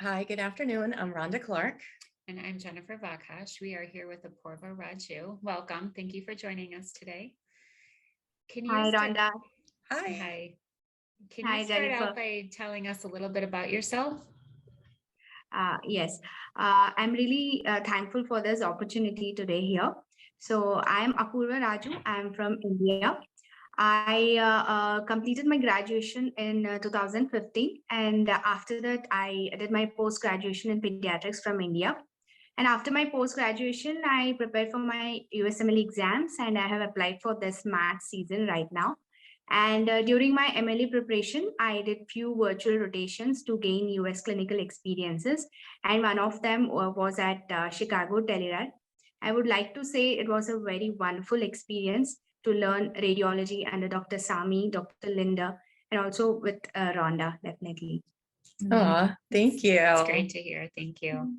Hi, good afternoon. I'm Rhonda Clark. And I'm Jennifer Vakash. We are here with Apoorva Raju. Welcome. Thank you for joining us today. Can you Hi, start? Rhonda. Hi. Hi. Can you Hi, start Jennifer. out by telling us a little bit about yourself? Yes, I'm really thankful for this opportunity today here. So I'm Apoorva Raju. I'm from India. I completed my graduation in 2015, and after that, I did my post-graduation in pediatrics from India. And after my post-graduation, I prepared for my USMLE exams, and I have applied for this math season right now. And during my MLE preparation, I did few virtual rotations to gain US clinical experiences. And one of them was at Chicago Telerad. I would like to say it was a very wonderful experience to learn radiology under Dr. Sami, Dr. Linda, and also with Rhonda, definitely. Oh, thank you. It's great to hear. Thank you.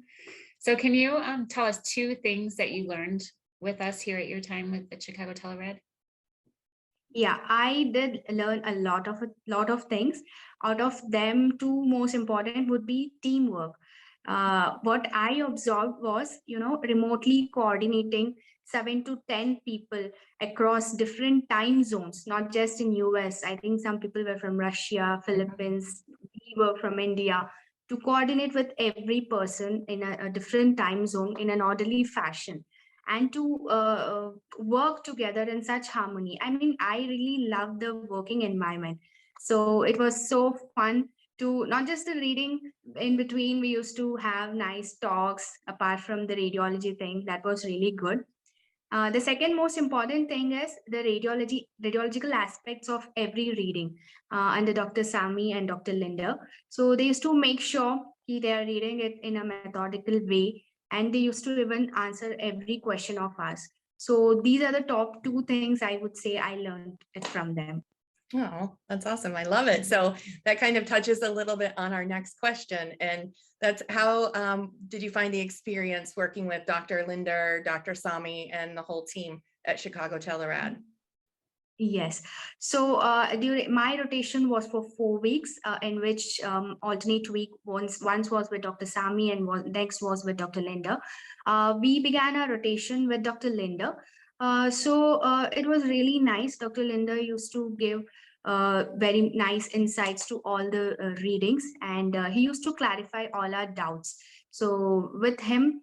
So can you tell us two things that you learned with us here at your time with the Chicago Telerad? Yeah, I did learn a lot of things. Out of them, two most important would be teamwork. What I observed was, remotely coordinating 7 to 10 people across different time zones, not just in US. I think some people were from Russia, Philippines, we were from India, to coordinate with every person in a different time zone in an orderly fashion and to work together in such harmony. I mean, I really love the working environment. So it was so fun to not just the reading in between, we used to have nice talks apart from the radiology thing. That was really good. The second most important thing is the radiological aspects of every reading under Dr. Sami and Dr. Linda. So they used to make sure they are reading it in a methodical way, and they used to even answer every question of us. So these are the top two things I would say I learned it from them. Oh, that's awesome. I love it. So that kind of touches a little bit on our next question. And that's how did you find the experience working with Dr. Linder, Dr. Sami, and the whole team at Chicago Telerad? Yes. So during my rotation was for 4 weeks, in which alternate week once was with Dr. Sami and next was with Dr. Linda. We began our rotation with Dr. Linda. So it was really nice. Dr. Linda used to give very nice insights to all the readings, and he used to clarify all our doubts. So with him,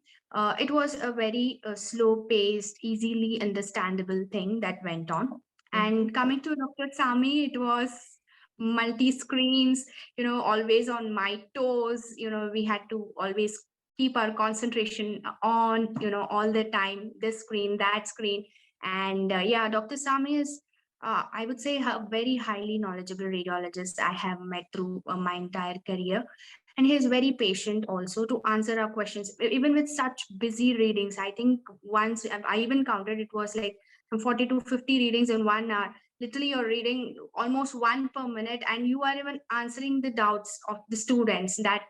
it was a very slow-paced, easily understandable thing that went on. And coming to Dr. Sami, it was multi-screens, always on my toes. We had to always keep our concentration on, all the time, this screen, that screen. And yeah, Dr. Sami is, I would say, a very highly knowledgeable radiologist I have met through my entire career. And he is very patient also to answer our questions, even with such busy readings. I think once I even counted, it was like from 40 to 50 readings in 1 hour. Literally, you're reading almost one per minute, and you are even answering the doubts of the students. That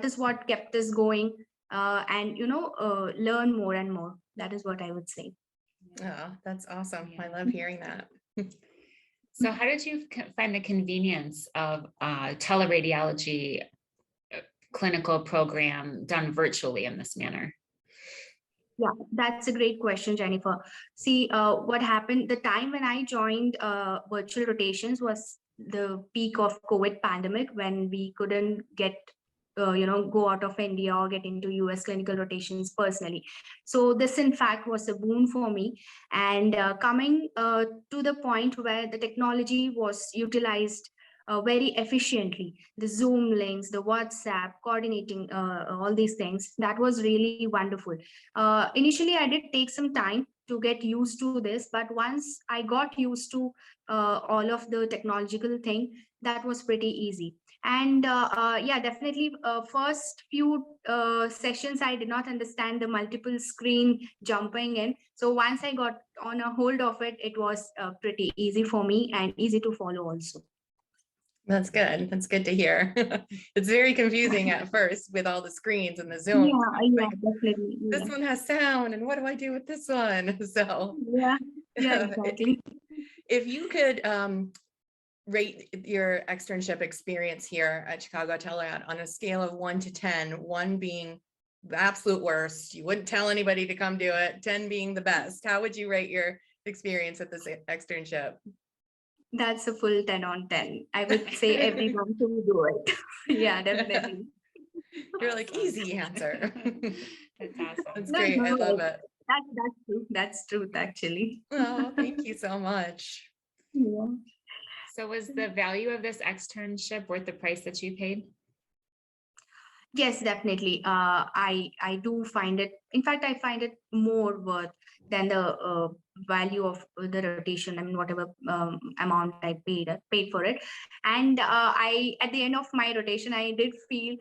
is what kept us going, and learn more and more. That is what I would say. Oh, that's awesome. I love hearing that. So how did you find the convenience of teleradiology clinical program done virtually in this manner? Yeah, that's a great question, Jennifer. See, what happened, the time when I joined virtual rotations was the peak of COVID pandemic, when we couldn't get, go out of India or get into US clinical rotations personally. So this, in fact, was a boon for me. And coming to the point where the technology was utilized very efficiently, the Zoom links, the WhatsApp, coordinating all these things, that was really wonderful. Initially, I did take some time to get used to this, but once I got used to all of the technological thing, that was pretty easy. And yeah, definitely, first few sessions, I did not understand the multiple screen jumping in. So once I got on a hold of it, it was pretty easy for me and easy to follow also. That's good. That's good to hear. It's very confusing at first with all the screens and the Zoom. Yeah, definitely. This Yeah. one has sound, and what do I do with this one? So Yeah, exactly. if you could rate your externship experience here at Chicago Telerad on a scale of 1 to 10, 1 being the absolute worst, you wouldn't tell anybody to come do it, 10 being the best, how would you rate your experience at this externship? That's a full 10 on 10. I would say everyone should do it. Yeah, definitely. You're like, Awesome. easy answer. That's awesome. That's No, great. I no, love it. that's true. That's truth, actually. Oh, thank you so much. Yeah. So was the value of this externship worth the price that you paid? Yes, definitely. I do find it. In fact, I find it more worth than the value of the rotation. I mean, whatever amount I paid for it. And I, at the end of my rotation, I did feel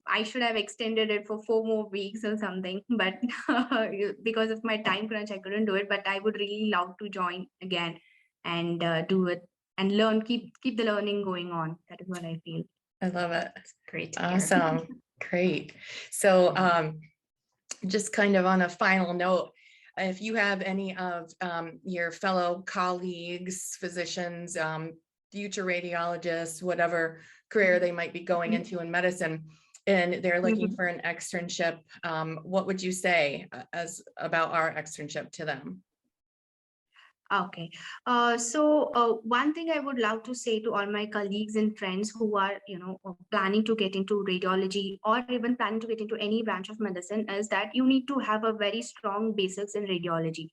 I should have extended it for 4 more weeks or something. But because of my time crunch, I couldn't do it. But I would really love to join again and do it and learn. Keep the learning going on. That is what I feel. I love it. Great to hear. Awesome. Great. So just kind of on a final note, if you have any of your fellow colleagues, physicians, future radiologists, whatever career they might be going into in medicine, and they're looking for an externship, what would you say as about our externship to them? Okay. One thing I would love to say to all my colleagues and friends who are, planning to get into radiology or even planning to get into any branch of medicine is that you need to have a very strong basics in radiology.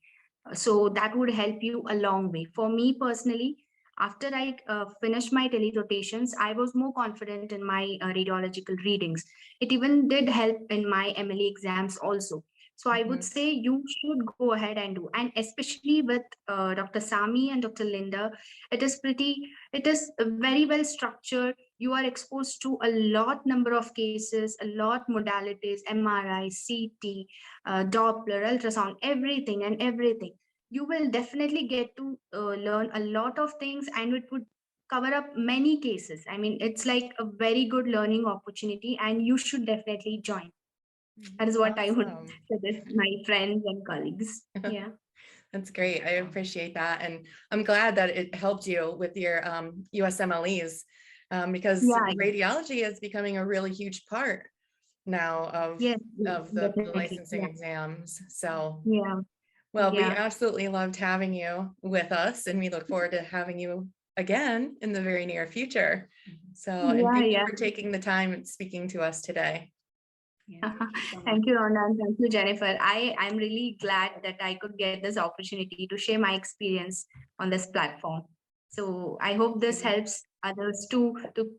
So that would help you a long way. For me personally, after I finished my tele rotations, I was more confident in my radiological readings. It even did help in my MLE exams also. So I would say you should go ahead and do, and especially with Dr. Sami and Dr. Linda, it is very well structured. You are exposed to a lot number of cases, a lot modalities, MRI, CT, Doppler, ultrasound, everything and everything. You will definitely get to learn a lot of things, and it would cover up many cases. I mean, it's like a very good learning opportunity, and you should definitely join. That is what I would Awesome. suggest my friends and colleagues. Yeah. That's great. I appreciate that. And I'm glad that it helped you with your USMLEs because Yeah. radiology is becoming a really huge part now of, Yes. of the Definitely. licensing Yeah. exams. So, Yeah. well, we Yeah. absolutely loved having you with us, and we look forward to having you again in the very near future. So, and Yeah. thank you Yeah. for taking the time and speaking to us today. Yeah, thank you so much. Thank you, Rhonda, and thank you, Jennifer. I'm really glad that I could get this opportunity to share my experience on this platform. So I hope this helps others to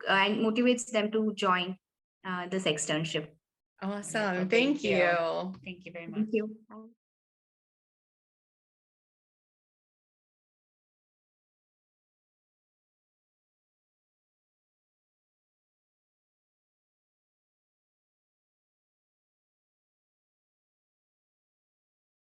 and motivates them to join this externship. Awesome. Wonderful. Thank you. Thank you very much. Thank you.